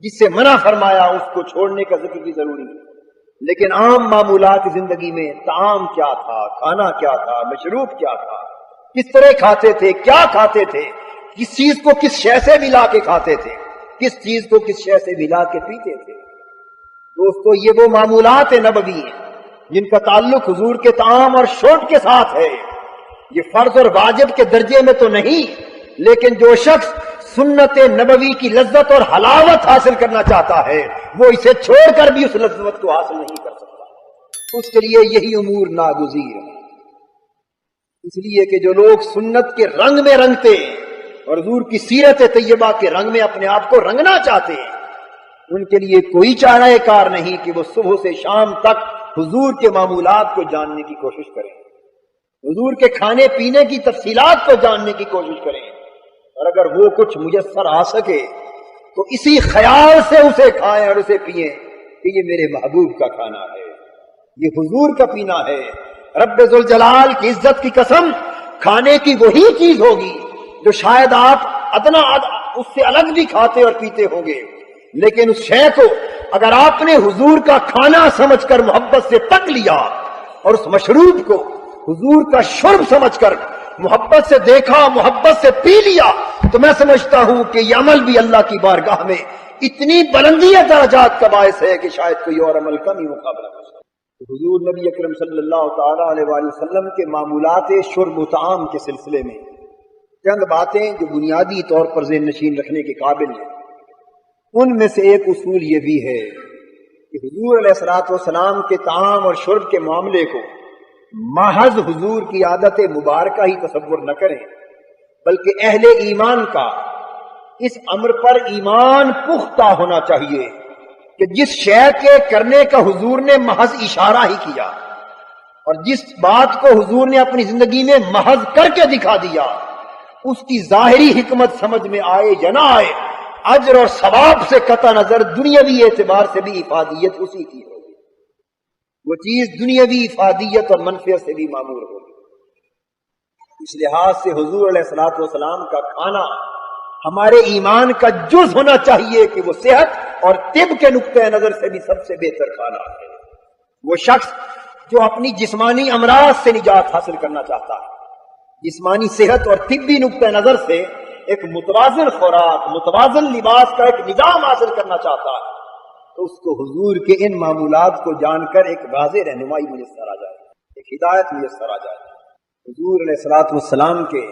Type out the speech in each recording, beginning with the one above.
جس سے منع فرمایا اس کو چھوڑنے کا ذکر بھی ضروری ہے۔ لیکن عام معمولات زندگی میں طعام کیا تھا، کھانا کیا تھا، مشروب کیا تھا، کس طرح کھاتے تھے، کیا کھاتے تھے، کس چیز کو کس شے سے ملا کے کھاتے تھے، کس چیز کو کس شے سے ملا کے پیتے تھے۔ دوستو یہ وہ معمولات نبوی ہیں جن کا تعلق حضور کے طعام اور شرب کے ساتھ ہے۔ یہ فرض اور واجب کے درجے میں تو نہیں، لیکن جو شخص سنت نبوی کی لذت اور حلاوت حاصل کرنا چاہتا ہے وہ اسے چھوڑ کر بھی اس لذت کو حاصل نہیں کر سکتا، اس کے لیے یہی امور ناگزیر ہے۔ اس لیے کہ جو لوگ سنت کے رنگ میں رنگتے اور حضور کی سیرت طیبہ کے رنگ میں اپنے آپ کو رنگنا چاہتے ہیں، ان کے لیے کوئی چارہ کار نہیں کہ وہ صبح سے شام تک حضور کے معمولات کو جاننے کی کوشش کریں، حضور کے کھانے پینے کی تفصیلات کو جاننے کی کوشش کریں، اور اگر وہ کچھ میسر آ سکے تو اسی خیال سے اسے کھائیں اور اسے پئیں کہ یہ میرے محبوب کا کھانا ہے، یہ حضور کا پینا ہے۔ رب ذوالجلال کی عزت کی قسم، کھانے کی وہی چیز ہوگی جو شاید آپ ادنا اس سے الگ بھی کھاتے اور پیتے ہوں گے، لیکن اس شے کو اگر آپ نے حضور کا کھانا سمجھ کر محبت سے تک لیا اور اس مشروب کو حضور کا شرب سمجھ کر محبت سے دیکھا، محبت سے پی لیا، تو میں سمجھتا ہوں کہ یہ عمل بھی اللہ کی بارگاہ میں اتنی بلندی درجات کا باعث ہے کہ شاید کوئی اور عمل کا بھی مقابلہ کر سکتا۔ حضور نبی اکرم صلی اللہ تعالی علیہ وآلہ وسلم کے معمولات شرب و طعام کے سلسلے میں چند باتیں جو بنیادی طور پر ذہن نشین رکھنے کے قابل ہیں، ان میں سے ایک اصول یہ بھی ہے کہ حضور علیہ الصلوۃ والسلام کے طعام اور شرب کے معاملے کو محض حضور کی عادت مبارکہ ہی تصور نہ کریں، بلکہ اہل ایمان کا اس امر پر ایمان پختہ ہونا چاہیے کہ جس شے کے کرنے کا حضور نے محض اشارہ ہی کیا اور جس بات کو حضور نے اپنی زندگی میں محض کر کے دکھا دیا، اس کی ظاہری حکمت سمجھ میں آئے یا نہ آئے، اجر اور ثواب سے قطع نظر دنیاوی اعتبار سے بھی افادیت اسی کی ہوگی، وہ چیز دنیاوی افادیت اور منفعت سے بھی معمور ہوگی۔ اس لحاظ سے حضور علیہ الصلوۃ والسلام کا کھانا ہمارے ایمان کا جز ہونا چاہیے کہ وہ صحت اور طب کے نقطۂ نظر سے بھی سب سے بہتر کھانا ہے۔ وہ شخص جو اپنی جسمانی امراض سے نجات حاصل کرنا چاہتا ہے، جسمانی صحت اور طبی نقطۂ نظر سے ایک متوازن خوراک، متوازن لباس کا ایک نظام حاصل کرنا چاہتا ہے، تو اس کو حضور کے ان معمولات کو جان کر ایک واضح رہنمائی میسر آ جائے، ایک ہدایت میسر آ جائے۔ حضور علیہ الصلوۃ والسلام کے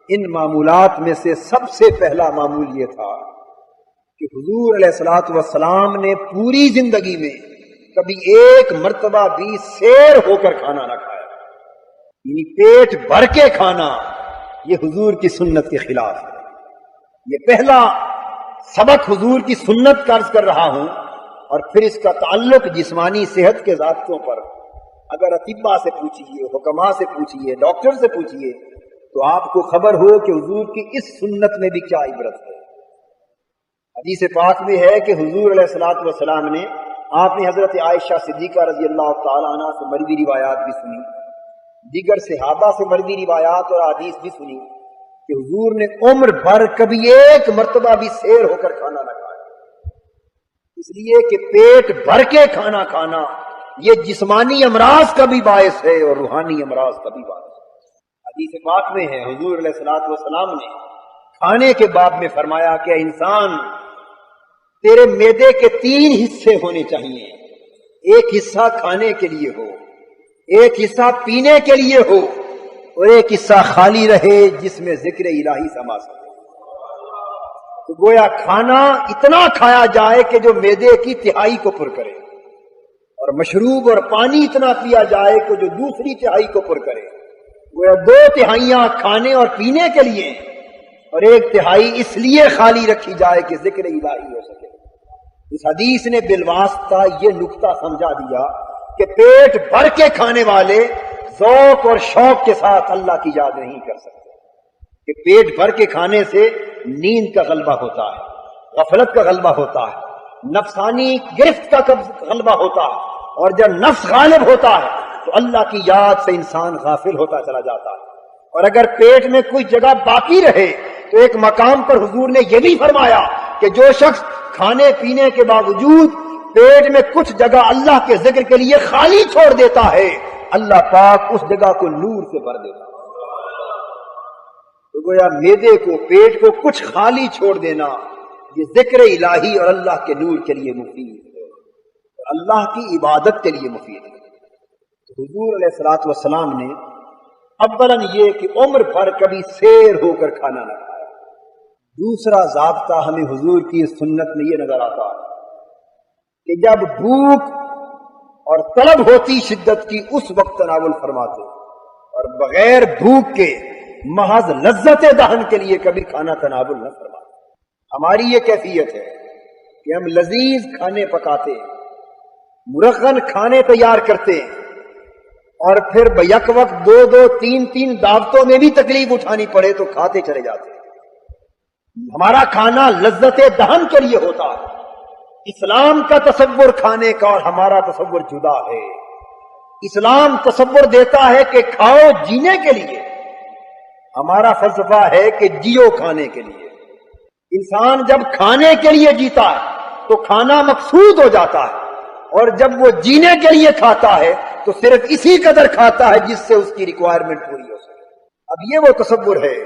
ان معمولات میں سے سب سے پہلا معمول یہ تھا کہ حضور علیہ الصلوۃ والسلام نے پوری زندگی میں کبھی ایک مرتبہ بھی سیر ہو کر کھانا نہ کھایا، یعنی پیٹ بھر کے کھانا یہ حضور کی سنت کے خلاف ہے۔ یہ پہلا سبق حضور کی سنت کا عرض کر رہا ہوں، اور پھر اس کا تعلق جسمانی صحت کے ضابطوں پر اگر اطباء سے پوچھئے، حکماء سے پوچھئے، ڈاکٹر سے پوچھئے تو آپ کو خبر ہو کہ حضور کی اس سنت میں بھی کیا عبرت ہے۔ حدیث پاک میں ہے کہ حضور علیہ الصلوۃ والسلام نے، آپ نے حضرت عائشہ صدیقہ رضی اللہ تعالی عنہ سے مروی روایات بھی سنی، دیگر صحابہ سے مروی روایات اور حدیث بھی سنی کہ حضور نے عمر بھر کبھی ایک مرتبہ بھی سیر ہو کر کھانا نہ کھایا، اس لیے کہ پیٹ بھر کے کھانا کھانا یہ جسمانی امراض کا بھی باعث ہے اور روحانی امراض کا بھی باعث ہے۔ حدیث پاک میں ہے حضور علیہ الصلوۃ والسلام نے کھانے کے باب میں فرمایا کہ انسان تیرے معدے کے 3 حصے ہونے چاہیے، ایک حصہ کھانے کے لیے ہو، ایک حصہ پینے کے لیے ہو، اور ایک حصہ خالی رہے جس میں ذکر الہی سما سکے۔ تو گویا کھانا اتنا کھایا جائے کہ جو معدے کی تہائی کو پر کرے، اور مشروب اور پانی اتنا پیا جائے کہ جو دوسری تہائی کو پر کرے۔ گویا 2 تہائیاں کھانے اور پینے کے لیے اور 1 تہائی اس لیے خالی رکھی جائے کہ ذکر الہی ہو سکے۔ اس حدیث نے بالواسطہ یہ نقطہ سمجھا دیا کہ پیٹ بھر کے کھانے والے ذوق اور شوق کے ساتھ اللہ کی یاد نہیں کر سکتے، کہ پیٹ بھر کے کھانے سے نیند کا غلبہ ہوتا ہے، غفلت کا غلبہ ہوتا ہے، نفسانی گرفت کا غلبہ ہوتا ہے، اور جب نفس غالب ہوتا ہے تو اللہ کی یاد سے انسان غافل ہوتا چلا جاتا ہے۔ اور اگر پیٹ میں کوئی جگہ باقی رہے تو ایک مقام پر حضور نے یہ بھی فرمایا کہ جو شخص کھانے پینے کے باوجود پیٹ میں کچھ جگہ اللہ کے ذکر کے لیے خالی چھوڑ دیتا ہے، اللہ پاک اس جگہ کو نور سے بھر دیتا ہے۔ تو گویا معدے کو، پیٹ کو کچھ خالی چھوڑ دینا یہ ذکر الہی اور اللہ کے نور کے لیے مفید ہے، اور اللہ کی عبادت کے لیے مفید ہے۔ حضور علیہ الصلوۃ والسلام نے اولاً یہ کہ عمر بھر کبھی سیر ہو کر کھانا نہ کھایا۔ دوسرا ضابطہ ہمیں حضور کی سنت میں یہ نظر آتا ہے کہ جب بھوک اور طلب ہوتی شدت کی اس وقت تناول فرماتے، اور بغیر بھوک کے محض لذت دہن کے لیے کبھی کھانا تناول نہ فرماتے۔ ہماری یہ کیفیت ہے کہ ہم لذیذ کھانے پکاتے، مرغن کھانے تیار کرتے، اور پھر بیک وقت 2 3 دعوتوں میں بھی تکلیف اٹھانی پڑے تو کھاتے چلے جاتے۔ ہمارا کھانا لذت دہن کے لیے ہوتا ہے۔ اسلام کا تصور کھانے کا اور ہمارا تصور جدا ہے۔ اسلام تصور دیتا ہے کہ کھاؤ جینے کے لیے، ہمارا فلسفہ ہے کہ جیو کھانے کے لیے۔ انسان جب کھانے کے لیے جیتا ہے تو کھانا مقصود ہو جاتا ہے، اور جب وہ جینے کے لیے کھاتا ہے تو صرف اسی قدر کھاتا ہے جس سے اس کی ریکوائرمنٹ پوری ہو سکے۔ اب یہ وہ تصور ہے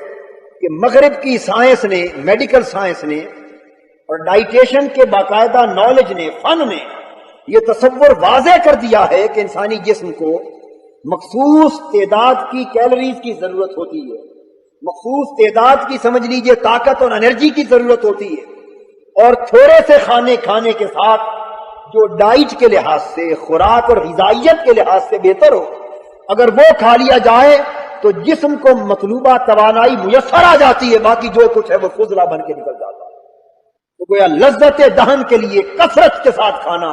کہ مغرب کی سائنس نے، میڈیکل سائنس نے اور ڈائٹیشن کے باقاعدہ نالج نے، فن نے یہ تصور واضح کر دیا ہے کہ انسانی جسم کو مخصوص تعداد کی کیلوریز کی ضرورت ہوتی ہے، مخصوص تعداد کی سمجھ لیجئے طاقت اور انرجی کی ضرورت ہوتی ہے، اور تھوڑے سے کھانے کھانے کے ساتھ جو ڈائٹ کے لحاظ سے، خوراک اور غذائیت کے لحاظ سے بہتر ہو، اگر وہ کھا لیا جائے تو جسم کو مطلوبہ توانائی میسر آ جاتی ہے، باقی جو کچھ ہے وہ فضلہ بن کے نکل جاتا ہے۔ تو گویا لذت دہن کے لیے کثرت کے ساتھ کھانا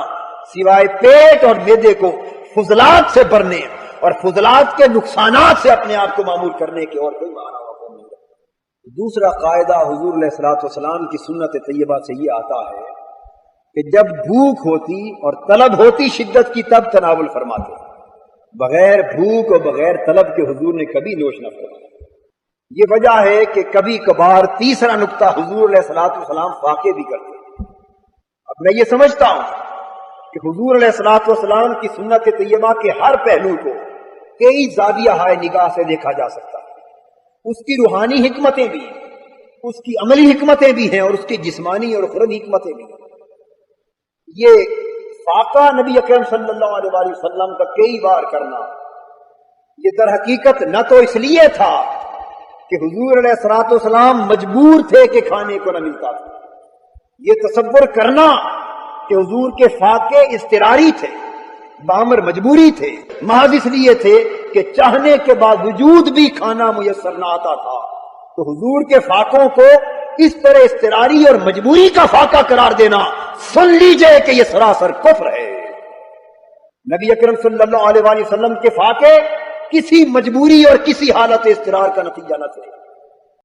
سوائے پیٹ اور معدے کو فضلات سے بھرنے اور فضلات کے نقصانات سے اپنے آپ کو معمول کرنے کے اور کوئی معنی نہیں ہے۔ دوسرا قاعدہ حضور علیہ الصلوۃ والسلام کی سنت طیبہ سے یہ آتا ہے کہ جب بھوک ہوتی اور طلب ہوتی شدت کی تب تناول فرماتے، بغیر بھوک اور بغیر طلب کے حضور نے کبھی نوش نہ فرمایا۔ یہ وجہ ہے کہ کبھی کبھار تیسرا نقطہ حضور علیہ الصلوۃ والسلام فاقے بھی کرتے۔ اب میں یہ سمجھتا ہوں کہ حضور علیہ الصلوۃ والسلام کی سنت طیبہ کے ہر پہلو کو کئی زاویہ ہائے نگاہ سے دیکھا جا سکتا ہے۔ اس کی روحانی حکمتیں بھی ہیں، اس کی عملی حکمتیں بھی ہیں، اور اس کی جسمانی اور اخروی حکمتیں بھی ہیں۔ یہ فاقہ نبی اکرم صلی اللہ علیہ وآلہ وسلم کا کئی بار کرنا یہ در حقیقت نہ تو اس لیے تھا کہ حضور علیہ الصلوۃ والسلام مجبور تھے کہ کھانے کو نہ ملتا تھا، یہ تصور کرنا کہ حضور کے فاقے اضطراری تھے، بامر مجبوری تھے، محض اس لیے تھے کہ چاہنے کے باوجود بھی کھانا میسر نہ آتا تھا، تو حضور کے فاقوں کو اس طرح اضطراری اور مجبوری کا فاقہ قرار دینا، سن لیجئے کہ یہ سراسر کفر ہے۔ نبی اکرم صلی اللہ علیہ وآلہ وسلم کے فاقے کسی مجبوری اور کسی حالت اضطرار کا نتیجہ نہ تھے۔